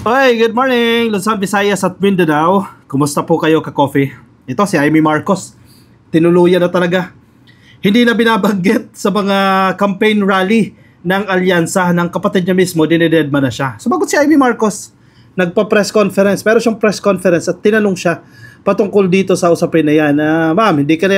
Hi, good morning, Luzon, Visayas at Mindanao. Kumusta po kayo ka-coffee? Ito si Amy Marcos. Tinuluyan na talaga. Hindi na binabanggit sa mga campaign rally ng alyansa ng kapatid niya mismo, dinededma na siya. Sumagot si Amy Marcos. Nagpa-press conference, pero siyang press conference at tinanong siya patungkol dito sa usapin na yan. Ma'am, hindi ka na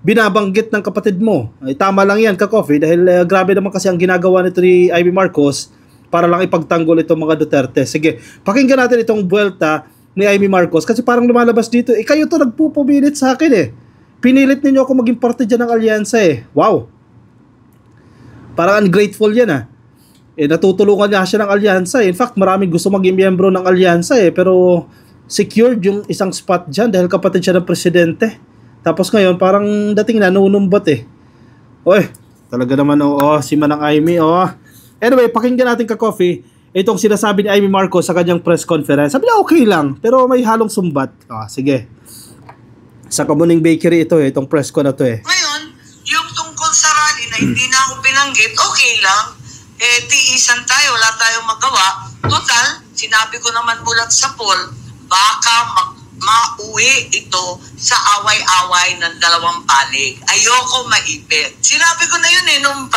binabanggit ng kapatid mo. Ay, tama lang yan ka-coffee dahil grabe naman kasi ang ginagawa nito ni Amy Marcos para lang ipagtanggol itong mga Duterte. Sige, pakinggan natin itong buwelta ni Amy Marcos kasi parang lumalabas dito, kayo to nagpupumilit sa akin Pinilit ninyo ako maging parte dyan ng alyansa Wow. Parang ungrateful yan natutulungan niya siya ng alyansa In fact, maraming gusto maging miyembro ng alyansa pero secured yung isang spot dyan dahil kapatid siya ng presidente. Tapos ngayon, parang dating nanunumbat Oy, talaga naman si Manang Amy Anyway, pakinggan natin ka-coffee itong sinasabi ni Amy Marcos sa kanyang press conference. Sabi niya okay lang, pero may halong sumbat. Sige. Sa Kamuning Bakery ito itong press ko na to Ngayon, yung tungkol sa rally na hindi na ako binanggit, okay lang. Tiisan tayo, wala tayong magawa. Total, sinabi ko naman bulat sa poll, baka mauwi ito sa away-away ng dalawang panig. Ayoko maipit. Sinabi ko na yun nung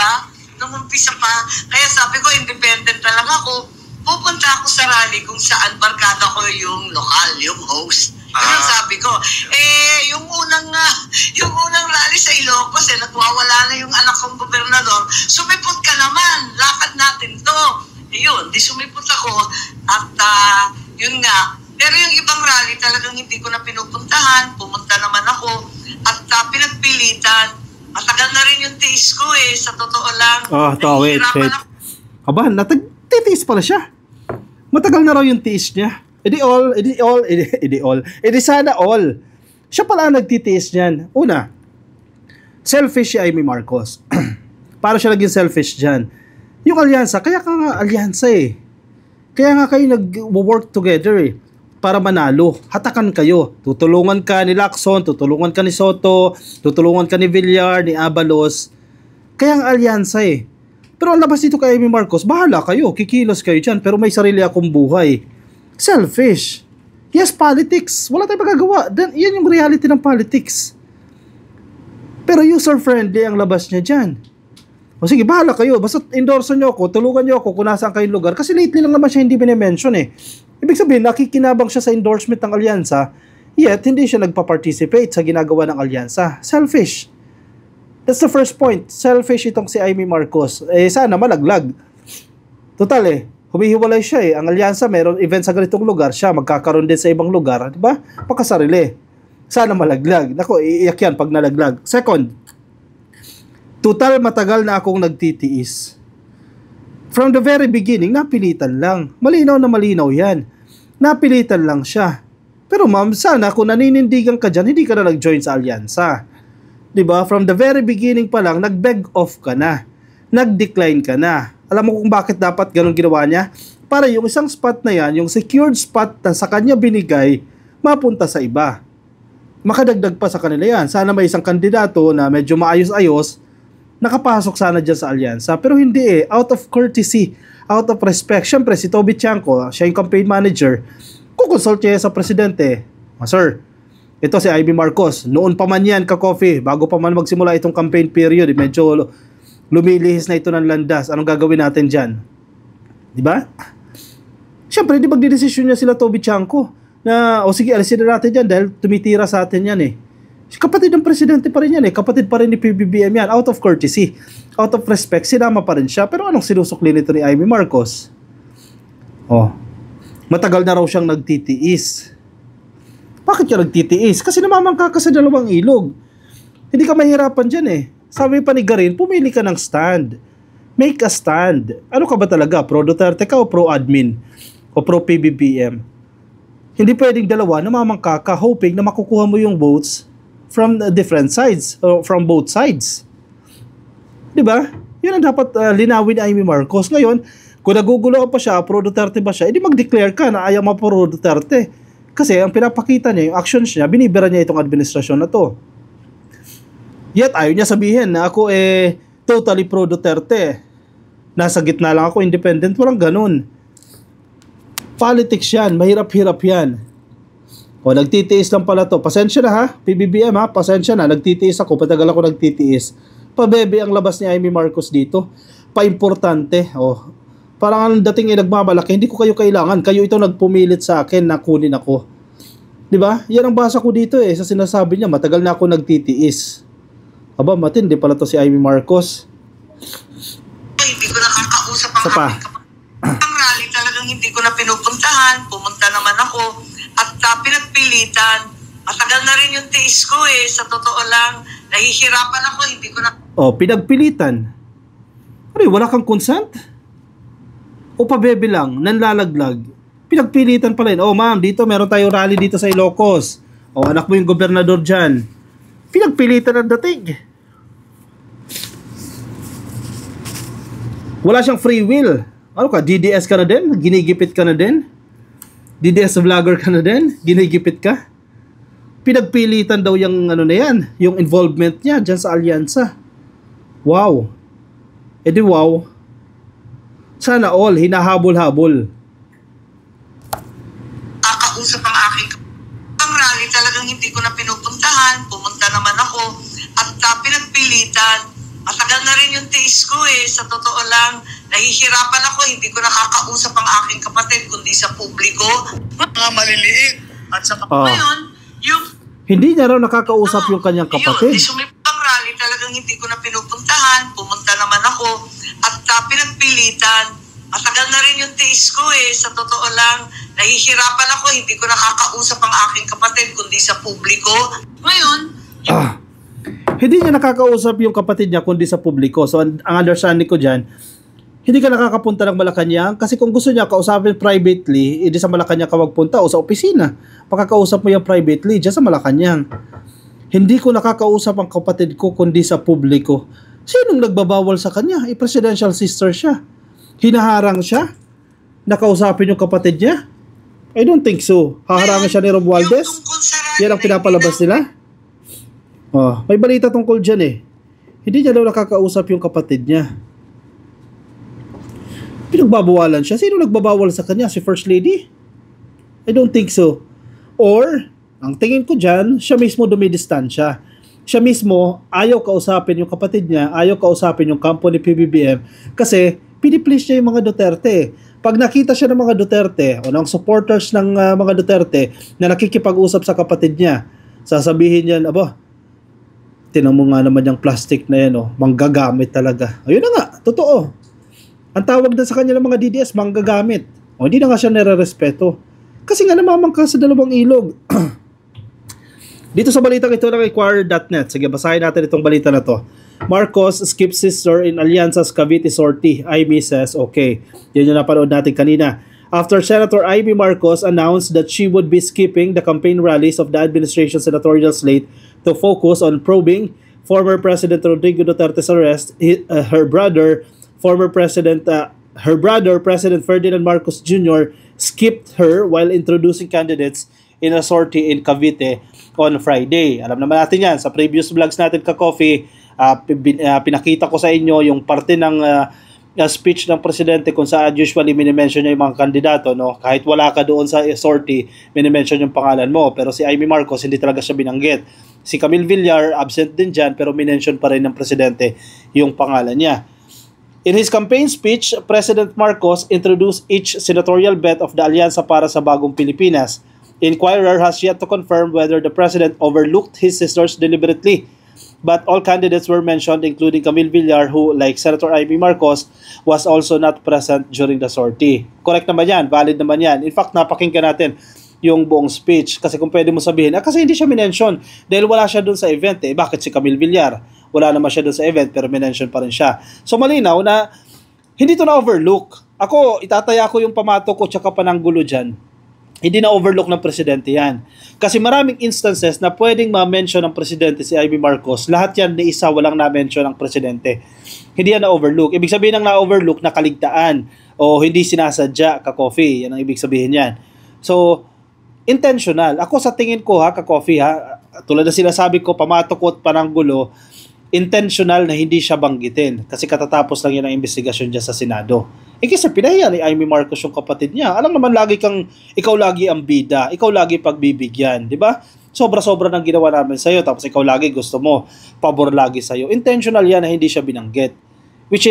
umpisa pa. Kaya sabi ko, independent na lang ako. Pupunta ako sa rally kung saan barkada ko yung lokal, yung host. Yun sabi ko. Yung unang rally sa Ilocos, nagwawala na yung anak kong gobernador. Sumipot ka naman. Lakad natin to. Yun, di sumipot ako. At yun nga. Pero yung ibang rally talagang hindi ko na pinupuntahan. Pumunta naman ako. At pinagpilitan. Matagal na rin yung tiis ko sa totoo lang. Wait. Aba, natitiis pala siya. Matagal na raw yung tiis niya. Edi sana all. Siya pala ang nagtitiis niyan. Una, selfish si Amy Marcos. Para siya naging selfish dyan. Yung alyansa, kaya ka nga alyansa Kaya nga kayo nag-work together para manalo. Hatakan kayo. Tutulungan ka ni Lacson, tutulungan ka ni Soto, tutulungan ka ni Villar, ni Abalos. Kaya ang alyansa Pero ang labas dito kay Amy Marcos, bahala kayo, kikilos kayo dyan, pero may sarili akong buhay. Selfish. Yes, politics. Wala tayong magagawa. Yan yung reality ng politics. Pero user-friendly ang labas niya dyan. O sige, bahala kayo. Basta endorse nyo ako, tulungan nyo ako kung nasaan kayong lugar. Kasi lately lang naman siya hindi bine-mention Ibig sabihin, nakikinabang siya sa endorsement ng alyansa, yet hindi siya nagpa-participate sa ginagawa ng alyansa. Selfish. That's the first point. Selfish itong si Amy Marcos. Sana malaglag. Total humihiwalay siya Ang alyansa, meron event sa ganitong lugar, siya magkakaroon din sa ibang lugar. Diba? Pagkasarili. Sana malaglag. Naku, iiyak yan pag nalaglag. Second, total matagal na akong nagtitiis. From the very beginning, napilitan lang. Malinaw na malinaw yan. Napilitan lang siya. Pero ma'am, sana kung naninindigan ka dyan, hindi ka na nag-join sa alyansa. Diba? From the very beginning pa lang, nag-beg off ka na. Nag-decline ka na. Alam mo kung bakit dapat ganun ginawa niya? Para yung isang spot na yan, yung secured spot na sa kanya binigay, mapunta sa iba. Makadagdag pa sa kanila yan. Sana may isang kandidato na medyo maayos-ayos, nakapasok sana dyan sa alyansa. Pero hindi out of courtesy, out of respect. Siyempre, si Toby Tiangco, siya yung campaign manager, kukonsult niya sa presidente. Sir, ito si Amy Marcos. Noon pa man yan, ka-coffee, bago pa man magsimula itong campaign period, medyo lumilihis na ito ng landas. Anong gagawin natin dyan? Diba? Siyempre, di magdidesisyon niya sila Toby Tiangco na, sige, alisin na natin dyan dahil tumitira sa atin yan Kapatid ng presidente pa rin yan Kapatid pa rin ni PBBM yan. Out of courtesy, out of respect, sinama pa rin siya. Pero anong sinusukli nito ni Amy Marcos? Matagal na raw siyang nagtitiis. Bakit siya nagtitiis? Kasi namamangka ka sa dalawang ilog. Hindi ka mahirapan dyan Sabi pa ni Garin, pumili ka ng stand. Make a stand. Ano ka ba talaga? Pro Duterte ka o pro admin? O pro PBBM? Hindi pwedeng dalawa, namamangka ka hoping na makukuha mo yung votes from different sides, or from both sides. Diba? Yun ang dapat linawin ni Amy Marcos. Ngayon, kung nagugulo pa siya, pro Duterte ba siya, edi mag-declare ka na ayaw mo pro Duterte. Kasi ang pinapakita niya, yung actions niya, binibira niya itong administrasyon na to. Yet ayaw niya sabihin na ako totally pro Duterte. Nasa gitna lang ako, independent, walang ganun. Politics yan, mahirap-hirap yan. O, nagtitiis lang pala to. Pasensya na ha, PBBM ha, pasensya na, nagtitiis ako, patagal ako nagtitiis. Pabebe ang labas ni Amy Marcos dito. Paimportante. O, parang ang dating nagmamalaki, hindi ko kayo kailangan. Kayo ito nagpumilit sa akin na kunin ako. Diba? Yan ang basa ko dito sa sinasabi niya, matagal na ako nagtitiis. Aba, matindi pala to si Amy Marcos. Hindi ko nakakausap ang ang rally, talagang hindi ko na pinupuntahan. Pumunta naman ako at pinagpilitan. Matagal na rin yung tiis ko sa totoo lang. Nahihirapan ako, hindi ko na... O, pinagpilitan. Ano, wala kang consent? O pabebe lang, nanlalaglag. Pinagpilitan pala yun. O ma'am, dito meron tayong rally dito sa Ilocos. O anak mo yung gobernador dyan. Pinagpilitan ang dating. Wala siyang free will. Ano ka, DDS ka na din? Ginigipit ka na din? DDS vlogger ka na din? Ginigipit ka? Pinagpilitan daw yung ano na yan, yung involvement niya dyan sa alyansa. Wow. E di wow. Sana all, hinahabol-habol. Kakausap ang aking ang rally, talagang hindi ko na pinupuntahan. Pumunta naman ako at pinagpilitan. Matagal na rin yung tiis ko sa totoo lang. Nahihirapan ako, hindi ko nakakausap ang aking kapatid kundi sa publiko. Mga maliliit. At sa ngayon, yung... Hindi niya raw nakakausap yung kanyang kapatid. Yun, sumipang rally, talagang hindi ko na pinupuntahan. Pumunta naman ako at pinagpilitan. Matagal na rin yung tiis ko sa totoo lang. Nahihirapan ako, hindi ko nakakausap ang aking kapatid kundi sa publiko. Ngayon, hindi niya nakakausap yung kapatid niya kundi sa publiko. So ang understanding ko dyan, hindi ka nakakapunta ng Malacanang kasi kung gusto niya kausapin privately, hindi sa Malacanang ka magpunta o sa opisina. Pakakausap mo yan privately dyan sa Malacanang. Hindi ko nakakausap ang kapatid ko kundi sa publiko. Sinong nagbabawal sa kanya? Presidential sister siya. Hinaharang siya? Nakausapin yung kapatid niya? I don't think so. Haharangin siya ni Romualdez? Yan ang pinapalabas nila? Oh, may balita tungkol dyan Hindi niya daw nakakausap yung kapatid niya. Pinagbabawalan siya. Sino nagbabawal sa kanya? Si First Lady? I don't think so. Or, ang tingin ko dyan, siya mismo dumidistansya. Siya mismo ayaw kausapin yung kapatid niya, ayaw kausapin yung kampo ni PBBM kasi piniplease niya yung mga Duterte. Pag nakita siya ng mga Duterte o ng supporters ng mga Duterte na nakikipag-usap sa kapatid niya, sasabihin niyan, aba, tinan mo nga naman yung plastic na yan, manggagamit talaga. Ayun na nga, totoo. Ang tawag na sa kanya ng mga DDS, manggagamit. Hindi na nga siya nire-respeto. Kasi nga namamangka sa dalawang ilog. Dito sa balitang ito ng Inquirer.net, sige, basahin natin itong balita na to. Marcos skips sister in Alianza's Cavite sortie. Amy says, okay. Yan yung napanood natin kanina. After Senator Amy Marcos announced that she would be skipping the campaign rallies of the administration's senatorial slate to focus on probing former President Rodrigo Duterte's arrest, her brother, President Ferdinand Marcos Jr. skipped her while introducing candidates in a sortie in Cavite on Friday. Alam naman natin yan. Sa previous vlogs natin ka-coffee, pinakita ko sa inyo yung parte ng speech ng presidente kung saan usually minimension niya yung mga kandidato. Kahit wala ka doon sa sortie, minimension yung pangalan mo. Pero si Amy Marcos, hindi talaga siya binanggit. Si Camille Villar, absent din dyan, pero minention pa rin ng presidente yung pangalan niya. In his campaign speech, President Marcos introduced each senatorial bet of the Alyansa para sa Bagong Pilipinas. Inquirer has yet to confirm whether the president overlooked his sisters deliberately. But all candidates were mentioned, including Camille Villar, who, like Senator Amy Marcos, was also not present during the sortie. Correct naman yan, valid naman yan. In fact, napakinggan natin yung buong speech. Kasi kung pwede mo sabihin, kasi hindi siya minention dahil wala siya dun sa event. Bakit si Camille Villar? Wala naman siya dun sa event pero minention pa rin siya. So malinaw na hindi to na-overlook. Ako, itataya ko yung pamato ko tsaka pananggulo dyan. Hindi na-overlook ng presidente yan. Kasi maraming instances na pwedeng ma-mention ng presidente si Amy Marcos. Lahat yan ni isa walang na-mention ng presidente. Hindi yan na-overlook. Ibig sabihin ng na-overlook na kaligtaan o hindi sinasadya ka-coffee. Yan ang ibig sabihin yan. So, intentional. Ako sa tingin ko ka-coffee tulad na sinasabi ko, pamato ko at pananggulo, intentional na hindi siya banggitin kasi katatapos lang yan ang investigasyon dyan sa Senado. Kasi pinahiya ni Amy Marcos yung kapatid niya. Alam naman ikaw lagi ang bida, ikaw lagi pagbibigyan, di ba? Sobra-sobra ng ginawa namin sa'yo, tapos ikaw lagi gusto mo, pabor lagi sa'yo. Intentional yan na hindi siya binanggit. Which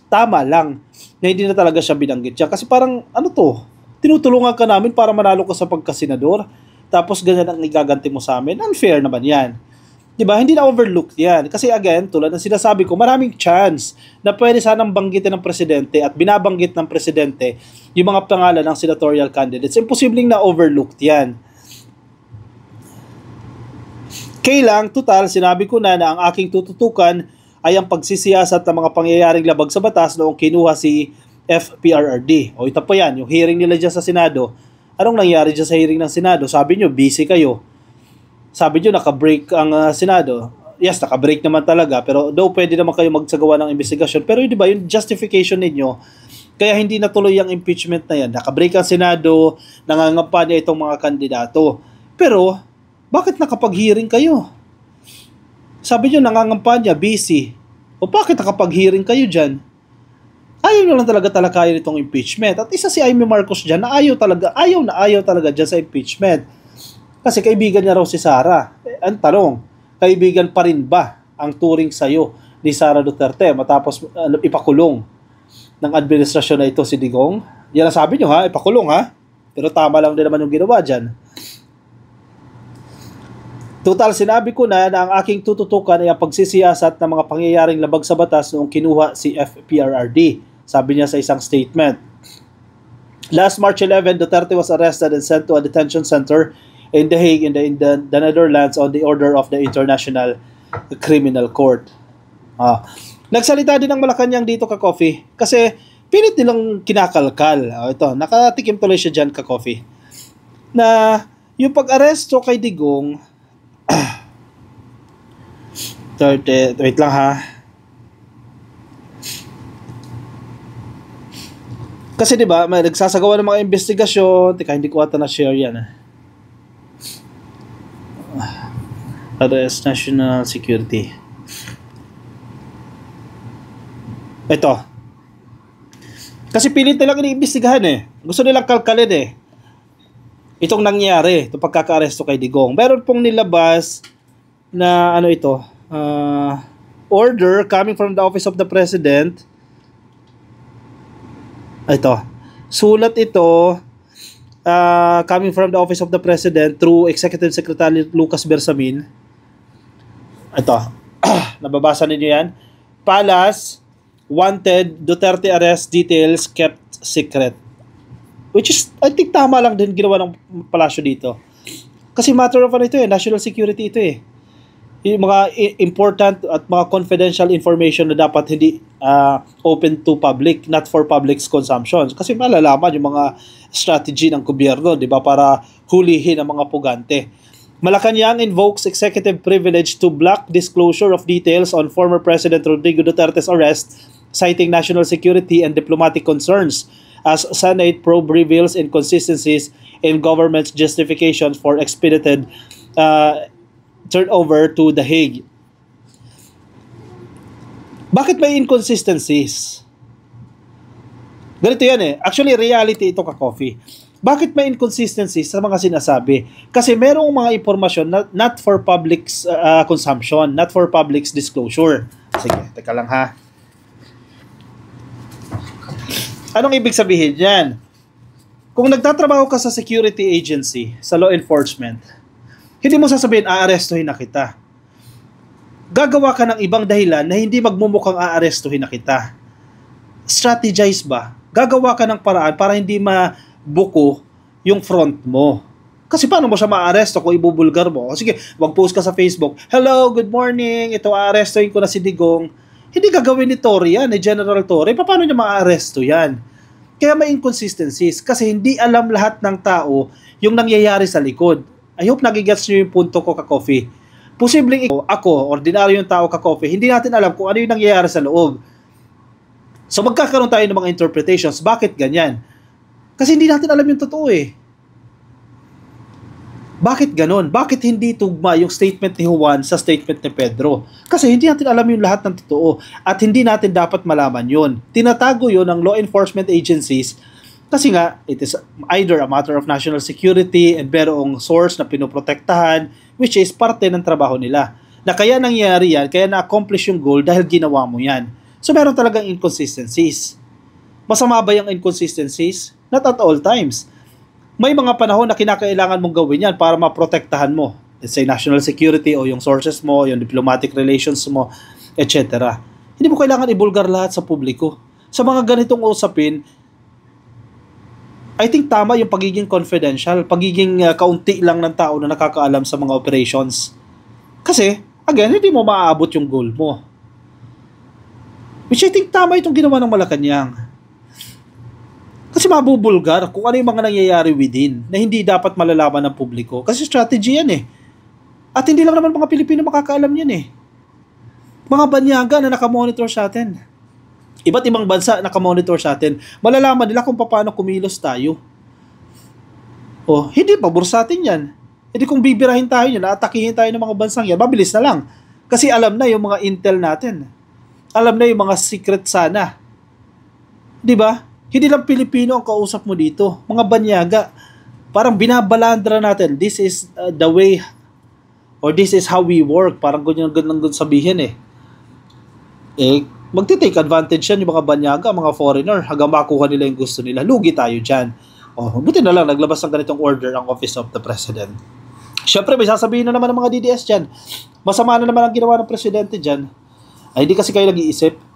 tama lang na hindi na talaga siya binanggit siya. Kasi parang, tinutulungan ka namin para manalo ka sa pagkasenador, tapos ganyan ang igaganti mo sa amin. Unfair naman yan. Diba? Hindi na overlooked yan. Kasi again, tulad ng sinasabi ko, maraming chance na pwede sanang banggitin ng presidente at binabanggit ng presidente yung mga pangalan ng senatorial candidates. Imposibleng na overlooked yan. Kailang, total, sinabi ko na ang aking tututukan ay ang pagsisiyasat ng mga pangyayaring labag sa batas noong kinuha si FPRRD. O ito pa yan, yung hearing nila dyan sa Senado. Anong nangyari dyan sa hearing ng Senado? Sabi nyo, busy kayo. Sabi nyo, naka-break ang Senado. Yes, naka-break naman talaga. Pero though pwede naman kayo magsagawa ng investigasyon. Pero di ba, yung justification ninyo, kaya hindi natuloy ang impeachment na yan. Naka-break ang Senado, nangangampanya itong mga kandidato. Pero, bakit nakapag-hearing kayo? Sabi nyo, nangangampanya, busy. O bakit nakapag-hearing kayo dyan? Ayaw nyo lang talaga talakayin itong impeachment. At isa si Amy Marcos dyan na ayaw talaga dyan sa impeachment. Kasi kaibigan niya raw si Sara. Ang tanong, kaibigan pa rin ba ang turing sa'yo ni Sara Duterte matapos ipakulong ng administrasyon na ito si Digong? Yan ang sabi nyo ha, ipakulong ha. Pero tama lang din naman yung ginawa dyan. Total, sinabi ko na ang aking tututukan ay ang pagsisiyasat ng mga pangyayaring labag sa batas noong kinuha si FPRRD. Sabi niya sa isang statement. Last March 11, Duterte was arrested and sent to a detention center in The Hague in the Netherlands on the order of the International Criminal Court. Nagsalita din ng Malacanang dito ka-coffee kasi pilit nilang kinakalkal. Ito, nakatikim tuloy siya dyan ka-coffee. Na yung pag-aresto kay Digong, wait lang ha. Kasi diba, may nagsasagawa ng mga investigasyon. Teka, hindi ko ata na-share yan. Arrest National Security. Ito. Kasi pilit nilang iniimbestigahan eh. Gusto nilang kalkalin eh. Itong nangyari, itong pagkaka-aresto kay Digong. Meron pong nilabas na order coming from the Office of the President. Ito. Sulat ito coming from the Office of the President through Executive Secretary Lucas Bersamin. Ito, nababasa ninyo yan. Palace, wanted, Duterte arrest details kept secret. Which is, I think tama lang din ginawa ng palasyo dito. Kasi matter of ito national security ito eh. Yung mga important at mga confidential information na dapat hindi open to public, not for public's consumption. Kasi malalaman yung mga strategy ng gobyerno, di ba, para hulihin ang mga pugante. Malacanang invokes executive privilege to block disclosure of details on former President Rodrigo Duterte's arrest, citing national security and diplomatic concerns, as Senate probe reveals inconsistencies in government's justifications for expedited turnover to The Hague. Bakit may inconsistencies? Ganito yan eh. Actually, reality ito ka-coffee. Bakit may inconsistencies sa mga sinasabi? Kasi merong mga impormasyon na not for public's consumption, not for public's disclosure. Sige, teka lang ha. Anong ibig sabihin yan? Kung nagtatrabaho ka sa security agency, sa law enforcement, hindi mo sasabihin, aarestuhin na kita. Gagawa ka ng ibang dahilan na hindi magmumukhang aarestuhin na kita. Strategize ba? Gagawa ka ng paraan para hindi mabuko yung front mo. Kasi paano mo siya maaresto kung ibubulgar mo? O sige, mag-post ka sa Facebook, hello, good morning, ito aarestuhin ko na si Digong. Hindi gagawin ni Tory yan, ni General Tory. Paano niya maaresto yan? Kaya may inconsistencies kasi hindi alam lahat ng tao yung nangyayari sa likod. I hope nagigets nyo yung punto ko ka-coffee. Posibleng ako, ordinaryong tao ka-coffee, hindi natin alam kung ano yung nangyayari sa loob. So magkakaroon tayo ng mga interpretations. Bakit ganyan? Kasi hindi natin alam yung totoo eh. Bakit ganon? Bakit hindi tugma yung statement ni Juan sa statement ni Pedro? Kasi hindi natin alam yung lahat ng totoo at hindi natin dapat malaman yun. Tinatago yun ng law enforcement agencies kasi nga, it is either a matter of national security and merong source na pinoprotektahan, which is parte ng trabaho nila. Na kaya nangyari yan, kaya na-accomplish yung goal dahil ginawa mo yan. So meron talagang inconsistencies. Masama ba yung inconsistencies? Not at all times. May mga panahon na kinakailangan mong gawin yan para maprotektahan mo. Let's say national security o yung sources mo, yung diplomatic relations mo, etc. Hindi mo kailangan ibulgar lahat sa publiko. Sa mga ganitong usapin, I think tama yung pagiging confidential, pagiging kaunti lang ng tao na nakakaalam sa mga operations. Kasi, again, hindi mo maaabot yung goal mo. Which I think tama itong ginawa ng Malacanang. Kasi mabubulgar kung ano yung mga nangyayari within na hindi dapat malalaman ng publiko. Kasi strategy yan eh. At hindi lang naman mga Pilipino makakaalam yan eh. Mga banyaga na nakamonitor sa atin. Iba't ibang bansa nakamonitor sa atin. Malalaman nila kung paano kumilos tayo. O, hindi pabor sa atin yan. Hindi kung bibirahin tayo yan, atakihin tayo ng mga bansang yan, mabilis na lang. Kasi alam na yung mga intel natin. Alam na yung mga secret sana. Di ba? Hindi lang Pilipino ang kausap mo dito. Mga banyaga. Parang binabalandra natin. This is the way or this is how we work. Parang ganyan sabihin eh. Magti-take advantage yan yung mga banyaga, mga foreigner. Hanggang makuha nila yung gusto nila. Lugi tayo dyan. Buti na lang naglabas ng ganitong order ang Office of the President. Siyempre may sasabihin na naman ng mga DDS dyan. Masama na naman ang ginawa ng Presidente dyan. Ay hindi kasi kayo nag-iisip.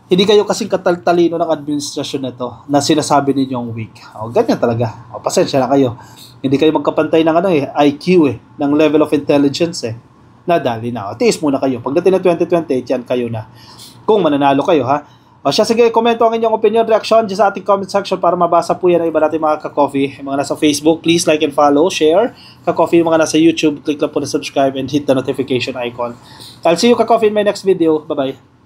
Hindi kayo kasing kataltalino ng administrasyon na to na sinasabi ninyong weak. Ganyan talaga. Pasensya na kayo. Hindi kayo magkapantay ng IQ ng level of intelligence Nadali na. Tiis muna kayo. Pagdating na 2028, yan kayo na. Kung mananalo kayo ha. Sige, komento ang inyong opinion, reaction dyan sa ating comment section para mabasa po yan ng iba natin mga ka-coffee. Mga nasa Facebook, please like and follow, share. Ka-coffee, mga nasa YouTube, click lang po na subscribe and hit the notification icon. I'll see you ka-coffee in my next video. Bye-bye.